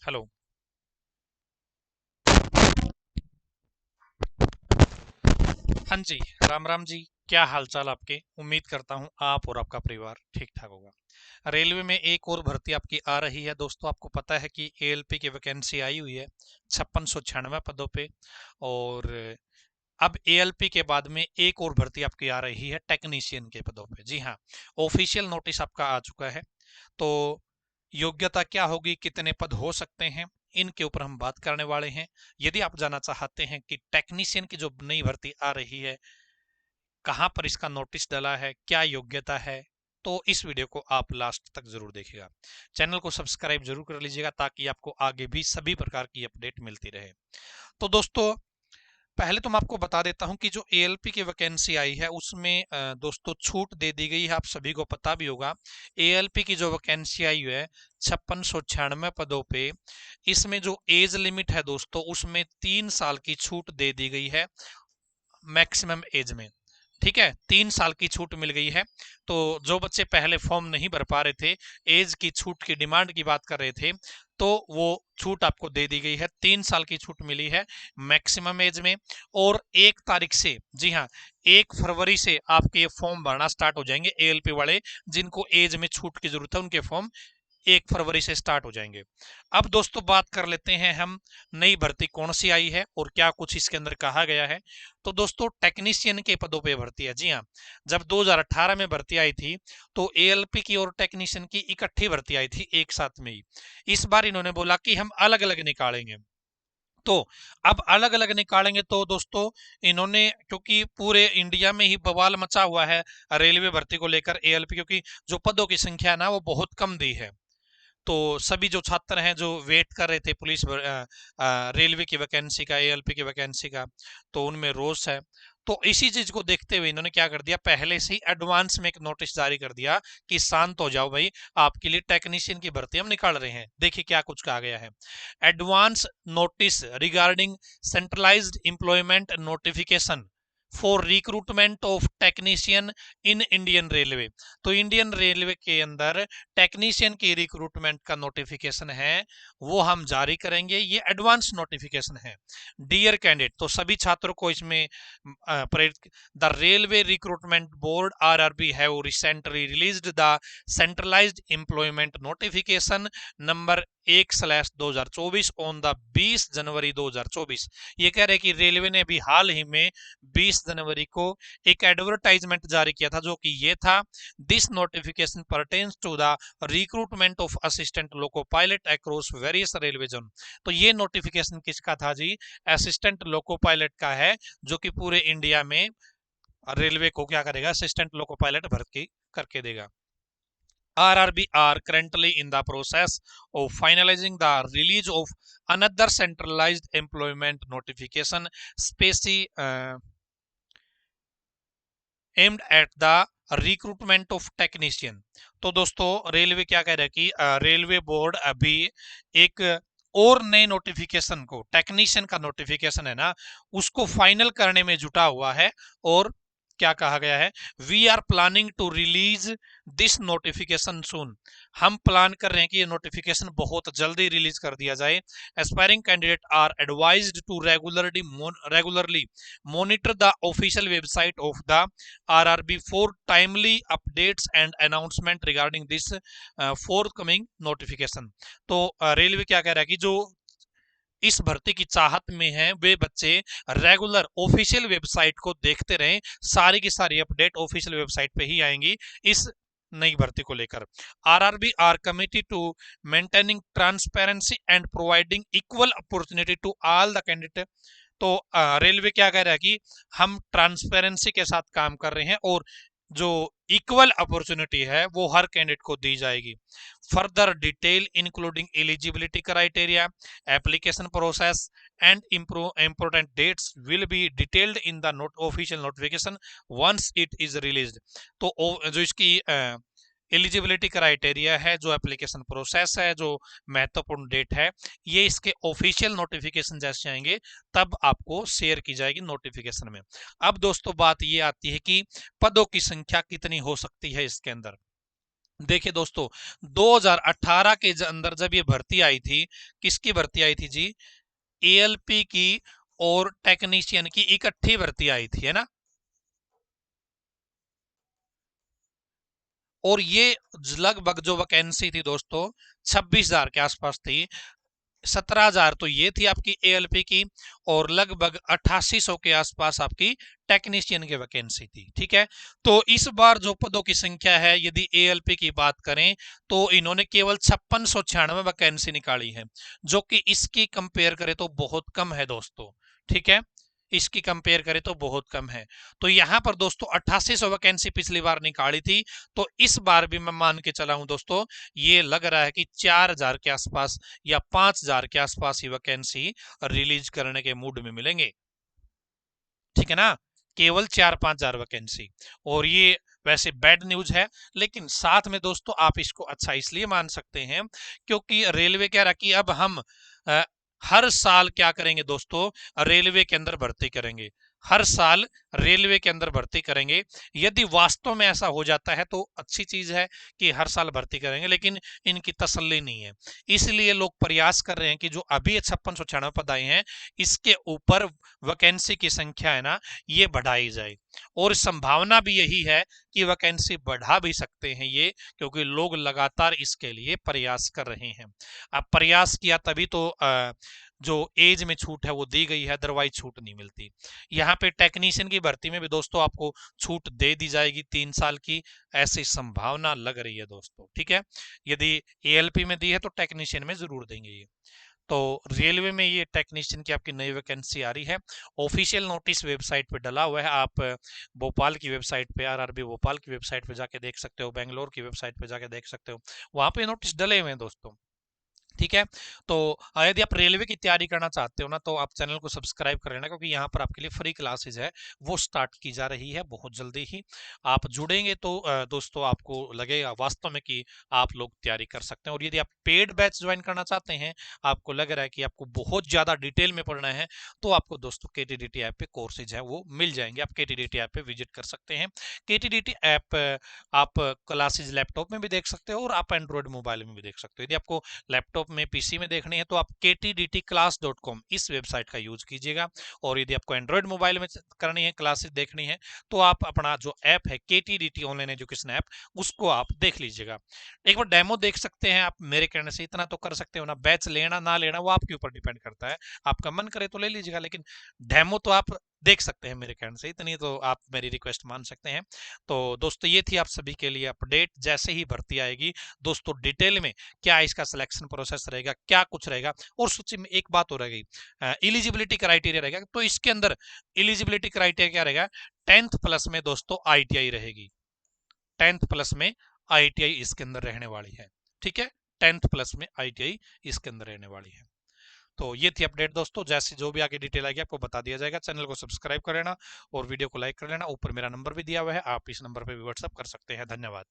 Hello. हाँ जी। राम राम जी। क्या हाल चाल आपके? उम्मीद करता हूँ आप और आपका परिवार ठीक ठाक होगा। रेलवे में एक और भर्ती आपकी आ रही है दोस्तों। आपको पता है कि एएलपी की वैकेंसी आई हुई है 5696 पदों पे। और अब एएलपी के बाद में एक और भर्ती आपकी आ रही है टेक्नीशियन के पदों पे। जी हाँ, ऑफिशियल नोटिस आपका आ चुका है। तो योग्यता क्या होगी, कितने पद हो सकते हैं, इनके ऊपर हम बात करने वाले हैं। यदि आप जानना चाहते हैं कि टेक्नीशियन की जो नई भर्ती आ रही है, कहां पर इसका नोटिस डला है, क्या योग्यता है, तो इस वीडियो को आप लास्ट तक जरूर देखिएगा। चैनल को सब्सक्राइब जरूर कर लीजिएगा ताकि आपको आगे भी सभी प्रकार की अपडेट मिलती रहे। तो दोस्तों, पहले तो मैं आपको बता देता हूं कि जो एएलपी की वैकेंसी आई है उसमें दोस्तों छूट दे दी गई है। आप सभी को पता भी होगा, एएलपी की जो वैकेंसी आई है 5696 पदों पे, इसमें जो एज लिमिट है दोस्तों उसमें 3 साल की छूट दे दी गई है मैक्सिमम एज में। ठीक है, 3 साल की छूट मिल गई है। तो जो बच्चे पहले फॉर्म नहीं भर पा रहे थे, एज की छूट की डिमांड की बात कर रहे थे, तो वो छूट आपको दे दी गई है। 3 साल की छूट मिली है मैक्सिमम एज में। और 1 तारीख से, जी हाँ, 1 फरवरी से आपके ये फॉर्म भरना स्टार्ट हो जाएंगे। एएलपी वाले जिनको एज में छूट की जरूरत है उनके फॉर्म 1 फरवरी से स्टार्ट हो जाएंगे। अब दोस्तों बात कर लेते हैं हम, नई भर्ती कौन सी आई है और क्या कुछ इसके अंदर कहा गया है। तो दोस्तों, टेक्नीशियन के पदों पे भर्ती है। जी हाँ, जब 2018 में भर्ती आई थी तो एएलपी की और टेक्नीशियन की इकट्ठी भर्ती आई थी एक साथ में ही। इस बार इन्होंने बोला कि हम अलग अलग निकालेंगे। तो अब अलग अलग निकालेंगे तो दोस्तों, इन्होंने, क्योंकि पूरे इंडिया में ही बवाल मचा हुआ है रेलवे भर्ती को लेकर एएलपी, क्योंकि जो पदों की संख्या है ना वो बहुत कम दी है। तो सभी जो छात्र हैं जो वेट कर रहे थे रेलवे की वैकेंसी का, एएलपी की वैकेंसी का, तो उनमें रोष है। तो इसी चीज को देखते हुए इन्होंने क्या कर दिया, पहले से ही एडवांस में एक नोटिस जारी कर दिया कि शांत हो जाओ भाई, आपके लिए टेक्नीशियन की भर्ती हम निकाल रहे हैं। देखिए क्या कुछ कहा गया है। Advance notice regarding centralised employment notification for recruitment of technician in Indian railway. तो इंडियन रेलवे के अंदर टेक्नीशियन की रिक्रूटमेंट का नोटिफिकेशन है, वो हम जारी करेंगे। ये एडवांस नोटिफिकेशन है। डियर कैंडिडेट, तो सभी छात्रों को इसमें प्रेरित, the railway recruitment board RRB have recently released the centralised employment notification number 1/2024 on the 20 जनवरी 2024। ये कह रहे कि रेलवे ने भी हाल ही में 20 जनवरी को एक एडवर्टाइजमेंट जारी किया था, जो कि ये था, this notification pertains to the recruitment of assistant loco pilot across various railway zone. तो ये नोटिफिकेशन किसका था जी? असिस्टेंट लोको पायलट का है, जो कि पूरे इंडिया में रेलवे को क्या करेगा, असिस्टेंट लोको पायलट भर्ती करके देगा। RRB are currently in the process of finalizing the release of another centralized employment notification aimed at the recruitment of technician. तो दोस्तों, रेलवे क्या कह रहा है कि रेलवे बोर्ड अभी एक और नए नोटिफिकेशन को, टेक्नीशियन का नोटिफिकेशन है ना, उसको फाइनल करने में जुटा हुआ है। और क्या कहा गया है, we are planning to release this notification soon. हम प्लान कर रहे हैं कि ये नोटिफिकेशन बहुत जल्दी रिलीज कर दिया जाए। Aspiring candidate are advised to regularly monitor the official website of the RRB for timely updates and announcement regarding this forthcoming notification। तो रेलवे क्या कह रहा है कि जो इस भर्ती की चाहत में है वे बच्चे रेगुलर ऑफिशियल वेबसाइट को देखते रहें। सारी की सारी अपडेट ऑफिशियल वेबसाइट पे ही आएंगी इस नई भर्ती को लेकर। RRB are committed to maintaining transparency and providing equal opportunity to all the candidate. तो रेलवे क्या कह रहा है कि हम ट्रांसपेरेंसी के साथ काम कर रहे हैं और जो इक्वल अपॉर्चुनिटी है वो हर कैंडिडेट को दी जाएगी। Further detail including eligibility criteria, application process and important dates will be detailed in the official notification once it is released. तो जो इसकी एलिजिबिलिटी क्राइटेरिया है, जो एप्लीकेशन प्रोसेस है, जो महत्वपूर्ण डेट है, ये इसके ऑफिशियल नोटिफिकेशन जैसे आएंगे तब आपको शेयर की जाएगी नोटिफिकेशन में। अब दोस्तों बात ये आती है कि पदों की संख्या कितनी हो सकती है इसके अंदर। देखिए दोस्तों, 2018 के अंदर जब ये भर्ती आई थी, किसकी भर्ती आई थी जी? एएलपी की और टेक्नीशियन की इकट्ठी भर्ती आई थी, है ना। और ये लगभग जो वैकेंसी थी दोस्तों 26,000 के आसपास थी। 17,000 तो ये थी आपकी एएलपी की, और लगभग 8800 के आसपास आपकी टेक्नीशियन की वैकेंसी थी। ठीक है, तो इस बार जो पदों की संख्या है, यदि एएलपी की बात करें तो इन्होंने केवल 5696 वैकेंसी निकाली है, जो कि इसकी कंपेयर करें तो बहुत कम है दोस्तों। ठीक है, इसकी कंपेयर करें तो बहुत कम है। तो यहां पर दोस्तों 8800 वैकेंसी पिछली बार निकाली थी, तो इस बार भी मैं मान के चला हूं दोस्तों, ये लग रहा है कि 4000 के आसपास या 5000 के आसपास ही वैकेंसी रिलीज करने के मूड में मिलेंगे। ठीक है ना, केवल 4-5 हजार वैकेंसी। और ये वैसे बैड न्यूज है, लेकिन साथ में दोस्तों आप इसको अच्छा इसलिए मान सकते हैं क्योंकि रेलवे कह रहा कि अब हम अ, हर साल क्या करेंगे दोस्तों, रेलवे के अंदर भर्ती करेंगे। हर साल रेलवे के अंदर भर्ती करेंगे। यदि वास्तव में ऐसा हो जाता है तो अच्छी चीज है कि हर साल भर्ती करेंगे, लेकिन इनकी तसल्ली नहीं है। इसलिए लोग प्रयास कर रहे हैं कि जो अभी 5696 पद आए हैं, इसके ऊपर वैकेंसी की संख्या है ना, ये बढ़ाई जाए। और संभावना भी यही है कि वैकेंसी बढ़ा भी सकते हैं ये, क्योंकि लोग लगातार इसके लिए प्रयास कर रहे हैं। अब प्रयास किया तभी तो जो एज में छूट है वो दी गई है, अदरवाइज छूट नहीं मिलती। यहाँ पे टेक्नीशियन की भर्ती में भी दोस्तों आपको छूट दे दी जाएगी 3 साल की, ऐसी संभावना लग रही है दोस्तों। ठीक है, यदि एएलपी में दी है तो टेक्नीशियन में जरूर देंगे ये। तो रेलवे में ये टेक्नीशियन की आपकी नई वैकेंसी आ रही है। ऑफिशियल नोटिस वेबसाइट पे डला हुआ है, आप भोपाल की वेबसाइट पे, आरआरबी भोपाल की वेबसाइट पे जाके देख सकते हो, बेंगलोर की वेबसाइट पे जाके देख सकते हो, वहां पे नोटिस डले हुए हैं दोस्तों। ठीक है, तो यदि आप रेलवे की तैयारी करना चाहते हो ना, तो आप चैनल को सब्सक्राइब कर लेना, क्योंकि यहाँ पर आपके लिए फ्री क्लासेज है वो स्टार्ट की जा रही है बहुत जल्दी ही। आप जुड़ेंगे तो दोस्तों आपको लगेगा वास्तव में कि आप लोग तैयारी कर सकते हैं। और यदि आप पेड बैच ज्वाइन करना चाहते हैं, आपको लग रहा है कि आपको बहुत ज्यादा डिटेल में पढ़ना है, तो आपको दोस्तों केटीडीटी ऐप पे कोर्सेज है वो मिल जाएंगे। आप केटीडीटी ऐप पे विजिट कर सकते हैं। केटीडीटी ऐप आप क्लासेज लैपटॉप में भी देख सकते हो और आप एंड्रॉइड मोबाइल में भी देख सकते हो। यदि आपको लैपटॉप में, पीसी में देखनी है तो आप ktdtclass.com इस वेबसाइट का यूज कीजिएगा। और यदि आपको एंड्रॉइड मोबाइल में करनी है, क्लासेस देखनी है, तो आप अपना जो ऐप है KTDT ऑनलाइन एजुकेशन ऐप, उसको आप देख लीजिएगा। एक बार डेमो देख सकते हैं आप, मेरे कहने से इतना तो कर सकते हो ना। बैच लेना ना लेना वो आपके ऊपर डिपेंड करता है, आपका मन करे तो ले लीजिएगा, लेकिन डेमो तो आप देख सकते हैं मेरे कहने से, इतनी तो आप मेरी रिक्वेस्ट मान सकते हैं। तो दोस्तों ये थी आप सभी के लिए अपडेट। जैसे ही भर्ती आएगी दोस्तों, डिटेल में क्या इसका सिलेक्शन प्रोसेस रहेगा, क्या कुछ रहेगा। और सूची में एक बात हो रह गई, इलिजिबिलिटी क्राइटेरिया रहेगा। तो इसके अंदर इलिजिबिलिटी क्राइटेरिया क्या रहेगा, 10th प्लस में दोस्तों आईटीआई रहेगी। 10th प्लस में आईटीआई इसके अंदर रहने वाली है। ठीक है, 10th प्लस में आईटीआई इसके अंदर रहने वाली है। तो ये थी अपडेट दोस्तों, जैसे जो भी आगे डिटेल आएगी आपको बता दिया जाएगा। चैनल को सब्सक्राइब कर लेना और वीडियो को लाइक कर लेना। ऊपर मेरा नंबर भी दिया हुआ है, आप इस नंबर पर भी व्हाट्सअप कर सकते हैं। धन्यवाद।